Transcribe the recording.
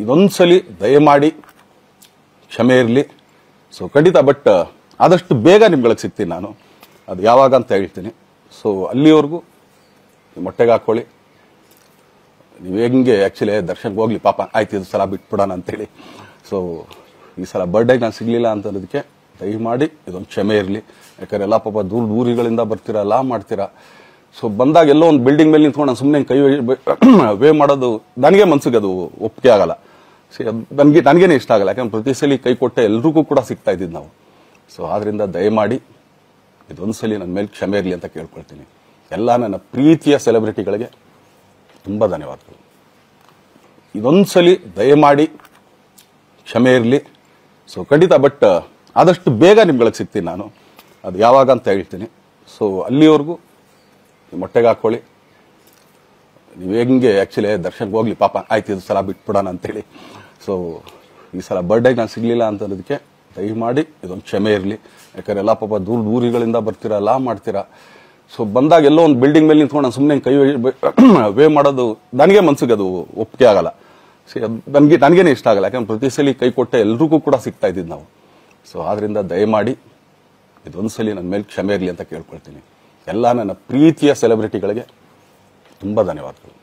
ಇದೊಂದ್ಸಲಿ ದಯಮಾಡಿ ಕ್ಷಮೆ ಇರಲಿ. ಸೊ ಖಂಡಿತ, ಬಟ್ ಆದಷ್ಟು ಬೇಗ ನಿಮ್ಗಳಿಗೆ ಸಿಗ್ತೀನಿ ನಾನು. ಅದು ಯಾವಾಗ ಅಂತ ಹೇಳ್ತೀನಿ. ಸೊ ಅಲ್ಲಿವರೆಗೂ ಮೊಟ್ಟೆಗೆ ಹಾಕೊಳ್ಳಿ. ನೀವು ಹೆಂಗೆ ಆ್ಯಕ್ಚುಲಿ ದರ್ಶನ್ಗೆ ಹೋಗ್ಲಿ ಪಾಪ, ಆಯ್ತು ಇದು ಸಲ ಬಿಟ್ಬಿಡೋಣ ಅಂತೇಳಿ. ಸೊ ಈ ಸಲ ಬರ್ಡೇಗೆ ನಾನು ಸಿಗಲಿಲ್ಲ ಅಂತ ಅನ್ನೋದಕ್ಕೆ ದಯಮಾಡಿ ಇದೊಂದು ಕ್ಷಮೆ ಇರಲಿ. ಯಾಕಂದ್ರೆ ಎಲ್ಲ ಪಾಪ ದೂರಗಳಿಂದ ಬರ್ತೀರಾ, ಎಲ್ಲ ಮಾಡ್ತೀರಾ. ಸೊ ಬಂದಾಗ ಎಲ್ಲೋ ಒಂದು ಬಿಲ್ಡಿಂಗ್ ಮೇಲೆ ನಿಂತ್ಕೊಂಡು ನಾನು ಸುಮ್ಮನೆ ಕೈ ವೇ ಮಾಡೋದು ನನಗೆ ಮನ್ಸಿಗೆ ಅದು ಒಪ್ಪಿಗೆ ಆಗಲ್ಲ. ನನಗೇನೆ ಇಷ್ಟ ಆಗಲ್ಲ. ಯಾಕಂದ್ರೆ ಪ್ರತಿ ಸಲ ಕೈ ಕೊಟ್ಟೆ ಎಲ್ರಿಗೂ ಕೂಡ ಸಿಗ್ತಾ ಇದ್ದಿದ್ದು ನಾವು. ಸೊ ಆದ್ರಿಂದ ದಯಮಾಡಿ ಇದೊಂದ್ಸಲಿ ನನ್ನ ಮೇಲೆ ಕ್ಷಮೆ ಇರಲಿ ಅಂತ ಕೇಳ್ಕೊಳ್ತೀನಿ. ಎಲ್ಲ ನನ್ನ ಪ್ರೀತಿಯ ಸೆಲೆಬ್ರಿಟಿಗಳಿಗೆ ತುಂಬ ಧನ್ಯವಾದಗಳು. ಇದೊಂದ್ಸಲಿ ದಯಮಾಡಿ ಕ್ಷಮೆ ಇರಲಿ. ಸೊ ಖಂಡಿತ, ಬಟ್ ಆದಷ್ಟು ಬೇಗ ನಿಮ್ಗಳಿಗೆ ಸಿಗ್ತೀನಿ ನಾನು. ಅದು ಯಾವಾಗ ಅಂತ ಹೇಳ್ತೀನಿ. ಸೊ ಅಲ್ಲಿವರೆಗೂ ಮೊಟ್ಟೆಗೆ ಹಾಕೊಳ್ಳಿ. ನೀವು ಹೆಂಗೆ ಆ್ಯಕ್ಚುಲಿ ದರ್ಶನ್ಗೆ ಹೋಗ್ಲಿ ಪಾಪ, ಆಯ್ತು ಇದು ಸಲ ಬಿಟ್ಬಿಡೋಣ ಅಂತೇಳಿ. ಸೊ ಈ ಸಲ ಬರ್ಡೇಗೆ ನಾನು ಸಿಗಲಿಲ್ಲ ಅಂತ ಅನ್ನೋದಕ್ಕೆ ದಯಮಾಡಿ ಇದೊಂದು ಕ್ಷಮೆ ಇರಲಿ. ಯಾಕಂದ್ರೆ ಎಲ್ಲ ಪಾಪ ದೂರಗಳಿಂದ ಬರ್ತೀರಾ, ಎಲ್ಲ ಮಾಡ್ತೀರಾ. ಸೊ ಬಂದಾಗ ಎಲ್ಲೋ ಒಂದು ಬಿಲ್ಡಿಂಗ್ ಮೇಲೆ ನಿಂತ್ಕೊಂಡು ನಾನು ಸುಮ್ಮನೆ ಕೈ ವೇ ಮಾಡೋದು ನನಗೆ ಮನ್ಸಿಗೆ ಅದು ಒಪ್ಪಿಗೆ ಆಗಲ್ಲ. ನನಗೇನೆ ಇಷ್ಟ ಆಗಲ್ಲ. ಯಾಕಂದ್ರೆ ಪ್ರತಿ ಸಲ ಕೈ ಕೊಟ್ಟೆ ಎಲ್ರಿಗೂ ಕೂಡ ಸಿಗ್ತಾ ಇದ್ದಿದ್ದು ನಾವು. ಸೊ ಆದ್ರಿಂದ ದಯಮಾಡಿ ಇದೊಂದ್ಸಲಿ ನನ್ನ ಮೇಲೆ ಕ್ಷಮೆ ಇರಲಿ ಅಂತ ಕೇಳ್ಕೊಳ್ತೀನಿ. ಎಲ್ಲ ನನ್ನ ಪ್ರೀತಿಯ ಸೆಲೆಬ್ರಿಟಿಗಳಿಗೆ ತುಂಬ ಧನ್ಯವಾದಗಳು.